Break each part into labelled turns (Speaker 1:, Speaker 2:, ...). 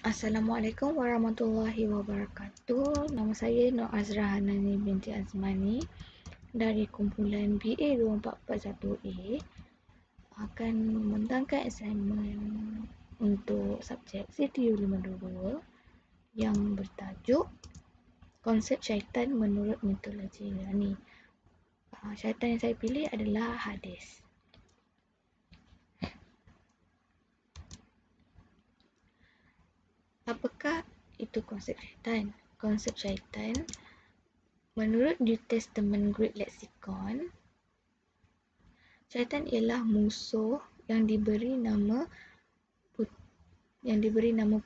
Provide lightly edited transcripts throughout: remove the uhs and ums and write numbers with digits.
Speaker 1: Assalamualaikum warahmatullahi wabarakatuh. Nama saya Nur Azra Hanani binti Azmani dari kumpulan BA 2441A akan membentangkan assignment untuk subjek CTU 522 yang bertajuk Konsep Syaitan Menurut Mitologi Yunani. Syaitan yang saya pilih adalah Hades. Apakah itu konsep syaitan? Konsep syaitan menurut New Testament Greek Lexicon, syaitan ialah musuh yang diberi nama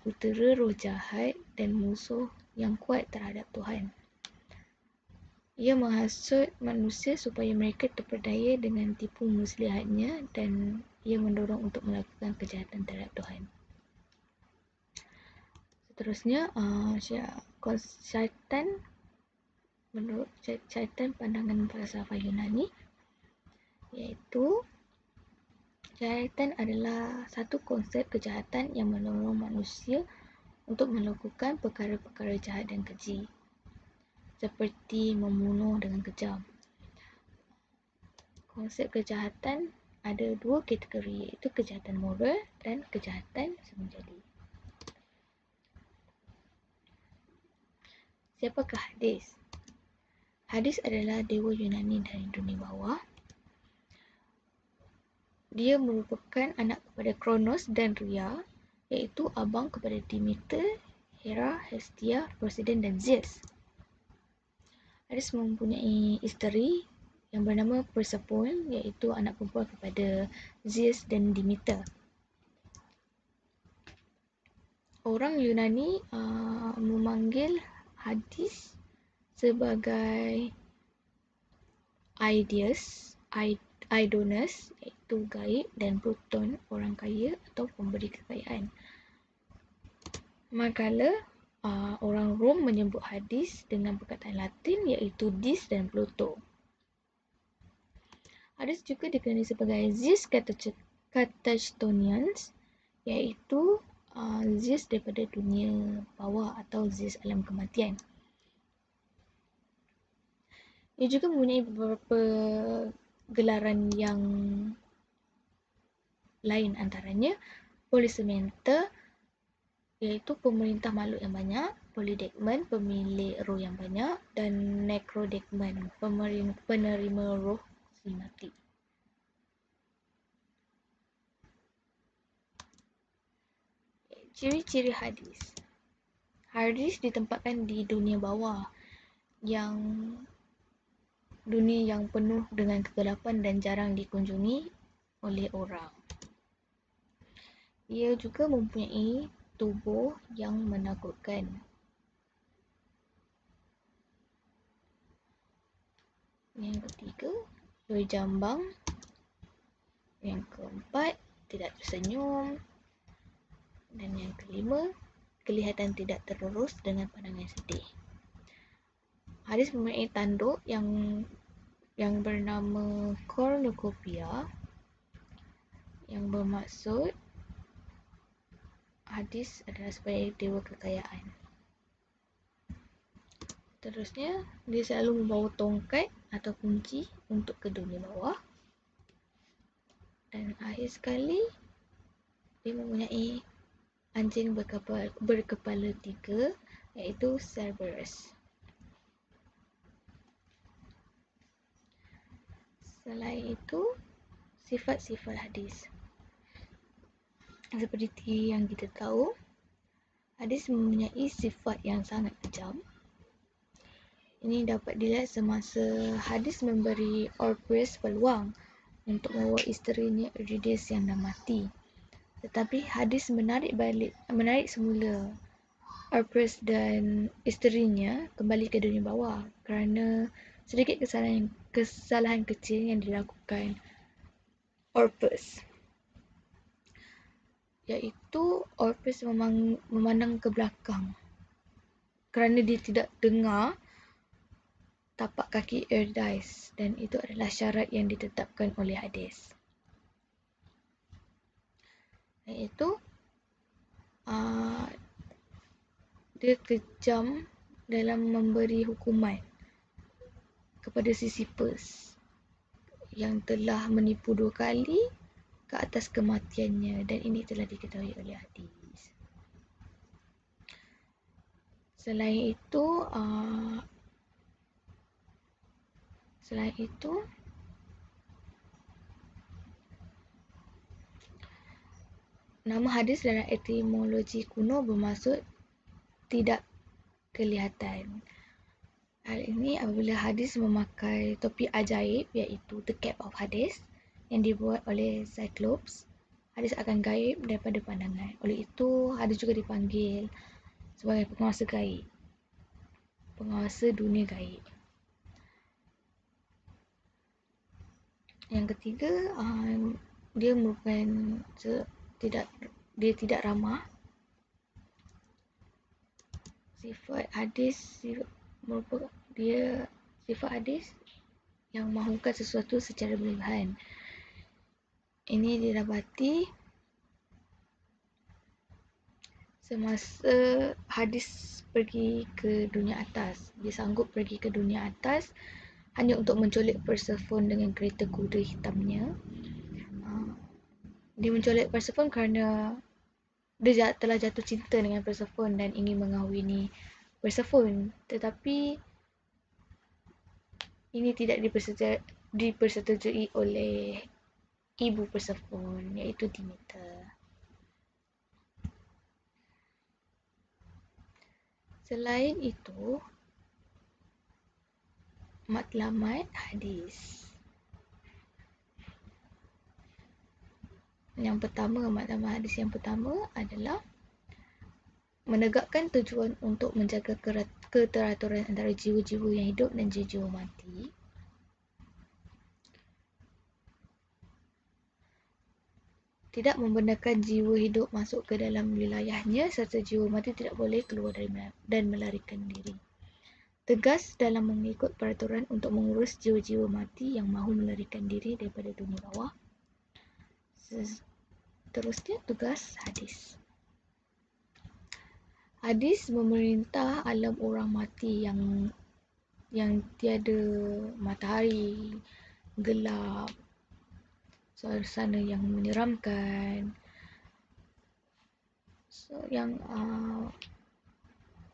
Speaker 1: putera roh jahat dan musuh yang kuat terhadap Tuhan. Ia menghasut manusia supaya mereka terpedaya dengan tipu muslihatnya dan ia mendorong untuk melakukan kejahatan terhadap Tuhan. Seterusnya, syaitan menurut syaitan pandangan falsafah Yunani, iaitu syaitan adalah satu konsep kejahatan yang mendorong manusia untuk melakukan perkara-perkara jahat dan keji, seperti membunuh dengan kejam. Konsep kejahatan ada dua kategori, iaitu kejahatan moral dan kejahatan semujadi. Siapakah Hades? Hades adalah dewa Yunani dari dunia bawah. Dia merupakan anak kepada Kronos dan Rhea, iaitu abang kepada Demeter, Hera, Hestia, Poseidon dan Zeus. Hades mempunyai isteri yang bernama Persephone, iaitu anak perempuan kepada Zeus dan Demeter. Orang Yunani memanggil Hades sebagai Aidonis, iaitu gaib, dan Pluton, orang kaya atau pemberi kekayaan. Manakala orang Rom menyebut Hades dengan perkataan Latin iaitu Dis dan Pluto. Hades juga dikenali sebagai Zeus Katachtonians, iaitu Zeus daripada dunia bawah atau Zeus alam kematian. Ia juga mempunyai beberapa gelaran yang lain, antaranya Polisementer, iaitu pemerintah makhluk yang banyak, Polydecmon, pemilik roh yang banyak, dan Necrodecmon, penerima roh si mati. Ciri-ciri Hades. Hades ditempatkan di dunia bawah, dunia yang penuh dengan kegelapan dan jarang dikunjungi oleh orang. Ia juga mempunyai tubuh yang menakutkan. Yang ketiga, berjambang. Yang keempat, tidak tersenyum. Dan yang kelima, kelihatan tidak terurus dengan pandangan sedih. Hades mempunyai tanduk yang bernama Cornucopia, yang bermaksud Hades adalah sebagai dewa kekayaan. Terusnya, dia selalu membawa tongkat atau kunci untuk ke dunia bawah. Dan akhir sekali, dia mempunyai anjing berkepala 3, iaitu Cerberus. Selain itu, sifat-sifat Hades. Seperti yang kita tahu, Hades mempunyai sifat yang sangat kejam. Ini dapat dilihat semasa Hades memberi Orpheus peluang untuk membawa isterinya Eurydice yang dah mati. Tetapi Hades menarik semula Orpheus dan isterinya kembali ke dunia bawah kerana sedikit kesalahan kecil yang dilakukan Orpheus, iaitu Orpheus memandang ke belakang kerana dia tidak dengar tapak kaki Eurydice, dan itu adalah syarat yang ditetapkan oleh Hades. Iaitu dia kejam dalam memberi hukuman kepada Sisyphus yang telah menipu 2 kali ke atas kematiannya, dan ini telah diketahui oleh Hades. Selain itu nama Hades dalam etimologi kuno bermaksud tidak kelihatan. Hal ini apabila Hades memakai topi ajaib, iaitu The Cap of Hades, yang dibuat oleh Cyclops. Hades akan gaib daripada pandangan. Oleh itu, Hades juga dipanggil sebagai penguasa gaib, penguasa dunia gaib. Yang ketiga, dia merupakan dia tidak ramah. Sifat Hades yang mahukan sesuatu secara berlebihan. Ini didapati semasa Hades pergi ke dunia atas. Dia sanggup pergi ke dunia atas hanya untuk menculik Persephone dengan kereta kuda hitamnya. Dia menculik Persephone kerana dia telah jatuh cinta dengan Persephone dan ingin mengahwini Persephone. Tetapi ini tidak dipersetujui oleh ibu Persephone, iaitu Demeter. Selain itu, matlamat Hades. Matlamat Hades yang pertama adalah menegakkan tujuan untuk menjaga keteraturan antara jiwa-jiwa yang hidup dan jiwa-jiwa mati. Tidak membenarkan jiwa hidup masuk ke dalam wilayahnya, serta jiwa mati tidak boleh keluar dan melarikan diri. Tegas dalam mengikut peraturan untuk mengurus jiwa-jiwa mati yang mahu melarikan diri daripada dunia bawah. Seterusnya, tugas Hades. Hades memerintah alam orang mati yang tiada matahari, gelap, suasana yang menyeramkan. So, yang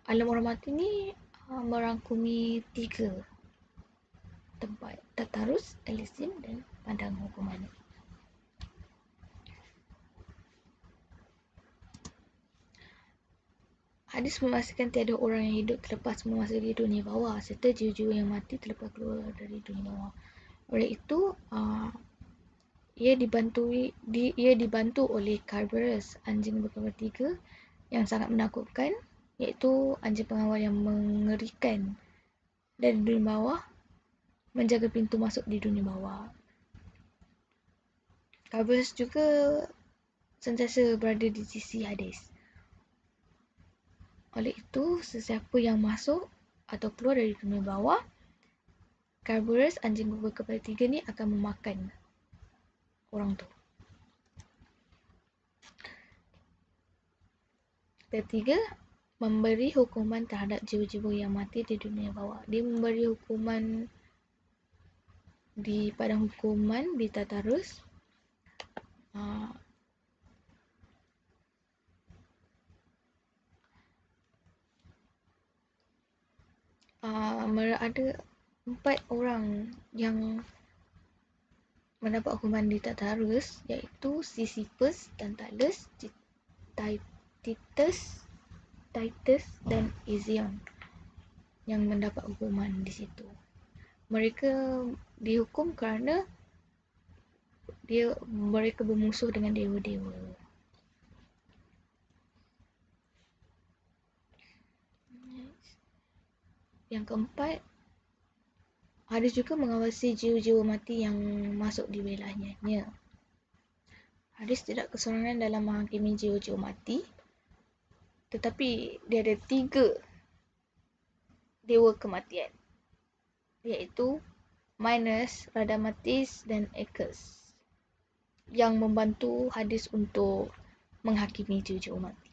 Speaker 1: alam orang mati ni merangkumi 3 tempat: Tartarus, Elysium dan padang hukuman. Hades memastikan tiada orang yang hidup terlepas memasuki dunia bawah, serta jiwa-jiwa yang mati terlepas keluar dari dunia bawah. Oleh itu, ia dibantu oleh Cerberus, anjing berkepala 3 yang sangat menakutkan, iaitu anjing pengawal yang mengerikan dari dunia bawah, menjaga pintu masuk di dunia bawah. Cerberus juga sentiasa berada di sisi Hades. Oleh itu, sesiapa yang masuk atau keluar dari dunia bawah, Cerberus, anjing berkepala 3 ni akan memakan orang tu. Ketiga, memberi hukuman terhadap jiwa-jiwa yang mati di dunia bawah. Dia memberi hukuman di padang hukuman di Tartarus. Ada 4 orang yang mendapat hukuman di Tartarus, iaitu Sisyphus, Tantalus, Titus dan Ixion yang mendapat hukuman di situ. Mereka dihukum kerana mereka bermusuh dengan dewa-dewa. Yang keempat, Hades juga mengawasi jiwa-jiwa mati yang masuk di wilayahnya. Hades tidak keseorangan dalam menghakimi jiwa-jiwa mati, tetapi dia ada 3 dewa kematian, iaitu Minos, Radamantis dan Equus, yang membantu Hades untuk menghakimi jiwa-jiwa mati.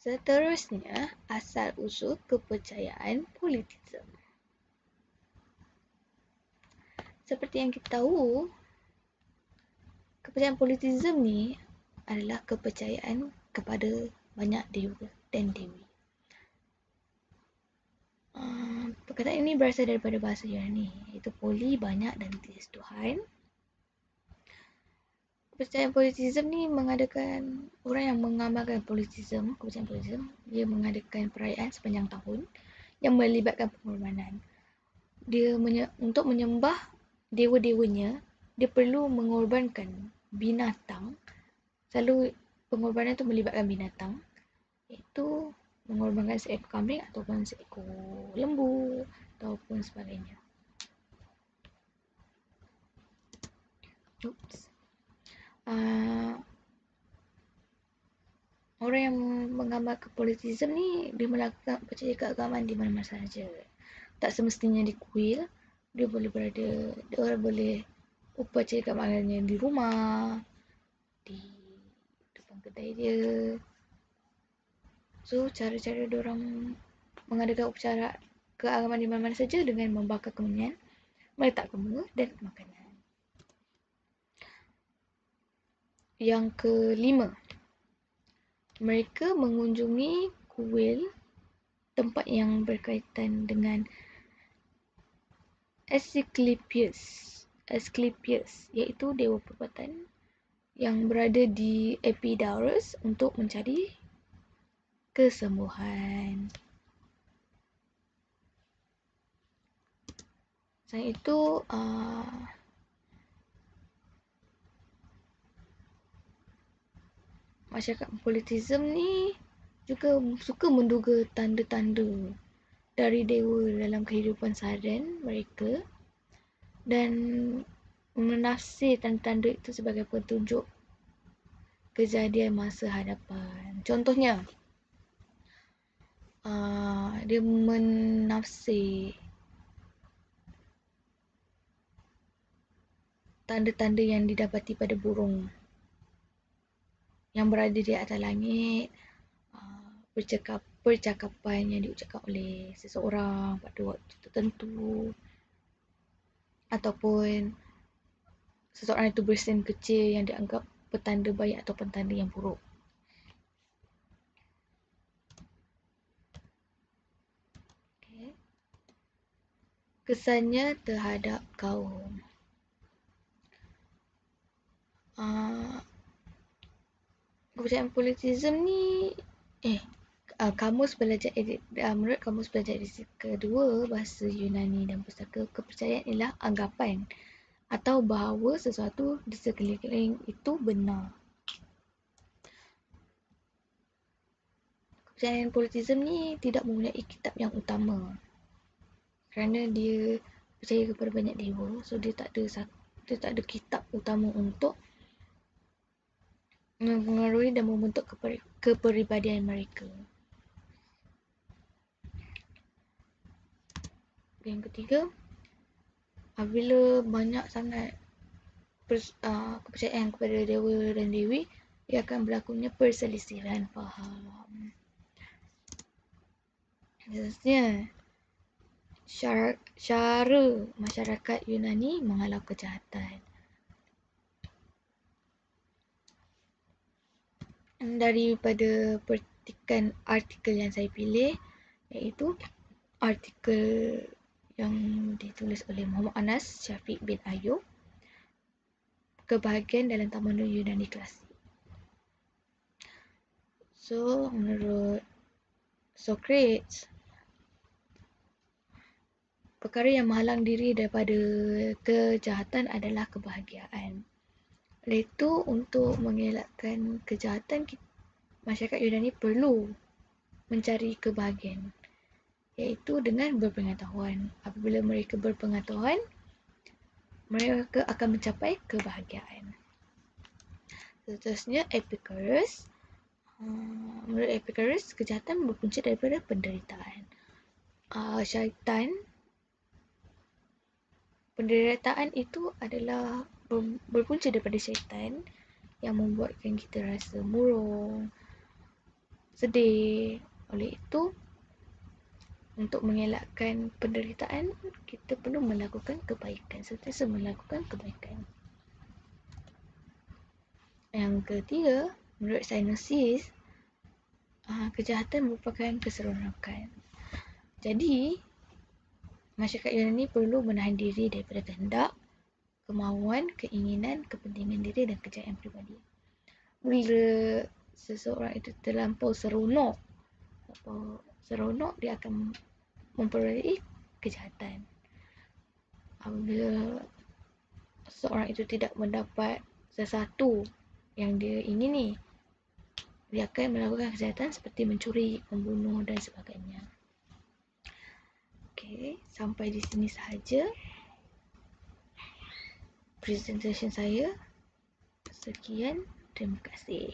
Speaker 1: Seterusnya, asal-usul kepercayaan politisme. Seperti yang kita tahu, kepercayaan politisme ni adalah kepercayaan kepada banyak dewa dan dewi. Perkataan ini berasal daripada bahasa Yunani, iaitu poli, banyak, dan teis, Tuhan. Kepercayaan politisme ni mengadakan, orang yang mengamalkan politisme, kepercayaan politisme, dia mengadakan perayaan sepanjang tahun yang melibatkan pengorbanan. Dia untuk menyembah dewa-dewanya, dia perlu mengorbankan binatang. Selalu pengorbanan itu melibatkan binatang, iaitu mengorbankan seekor kambing ataupun seekor lembu ataupun sebagainya. Orang yang mengamalkan politisme ni, dia melakukan percaya keagamaan di mana-mana sahaja. Tak semestinya di kuil, dia boleh berada, dia boleh upacara keagaamaannya di rumah, di depan kedai dia. So, cara-cara diorang mengadakan upacara keagamaan di mana-mana saja dengan membakar kemenyan, meletakkan bunga dan makanan. Yang kelima, mereka mengunjungi kuil, tempat yang berkaitan dengan Asclepius, iaitu dewa perubatan yang berada di Epidaurus untuk mencari kesembuhan. Selain itu, masyarakat politisme ni juga suka menduga tanda-tanda dari dewa dalam kehidupan seharian mereka dan menafsir tanda-tanda itu sebagai petunjuk kejadian masa hadapan. Contohnya, dia menafsir tanda-tanda yang didapati pada burung yang berada di atas langit, percakapan yang diucapkan oleh seseorang pada waktu tertentu, ataupun seseorang itu bersin kecil yang dianggap petanda baik atau petanda yang buruk. Kesannya terhadap kaum. Kepercayaan politisme ni kamus belajar menurut kamus belajar edisi kedua bahasa Yunani dan pustaka, kepercayaan ialah anggapan atau bahawa sesuatu di sekeliling itu benar. Kepercayaan politisme ni tidak mempunyai kitab yang utama kerana dia percaya kepada banyak dewa, so dia tak ada kitab utama untuk mempengaruhi dan membentuk kepribadian mereka. Yang ketiga, apabila banyak sangat kepercayaan kepada dewa dan dewi, ia akan berlakunya perselisihan faham. Seterusnya, cara masyarakat Yunani menghalau kejahatan. Daripada petikan artikel yang saya pilih, iaitu artikel yang ditulis oleh Muhammad Anas Syafiq bin Ayub, kebahagiaan dalam tamadun Yunani klasik. So, menurut Socrates, perkara yang menghalang diri daripada kejahatan adalah kebahagiaan. Oleh itu, untuk mengelakkan kejahatan, masyarakat Yunani perlu mencari kebahagiaan, iaitu dengan berpengetahuan. Apabila mereka berpengetahuan, mereka akan mencapai kebahagiaan. Seterusnya, Epicurus. Menurut Epicurus, kejahatan berpunca daripada penderitaan. Penderitaan itu adalah berpunca daripada syaitan yang membuatkan kita rasa murung, sedih. Oleh itu, untuk mengelakkan penderitaan, kita perlu melakukan kebaikan, sentiasa melakukan kebaikan. Yang ketiga, menurut saintis, kejahatan merupakan keseronokan. Jadi, masyarakat Yunani perlu menahan diri daripada kehendak, kemahuan, keinginan, kepentingan diri dan kejayaan pribadi. Bila seseorang itu terlampau seronok, dia akan memperoleh kejahatan. Apabila seseorang itu tidak mendapat sesuatu yang dia ingini, dia akan melakukan kejahatan seperti mencuri, membunuh dan sebagainya. Okey, sampai di sini sahaja presentation saya. Sekian, terima kasih.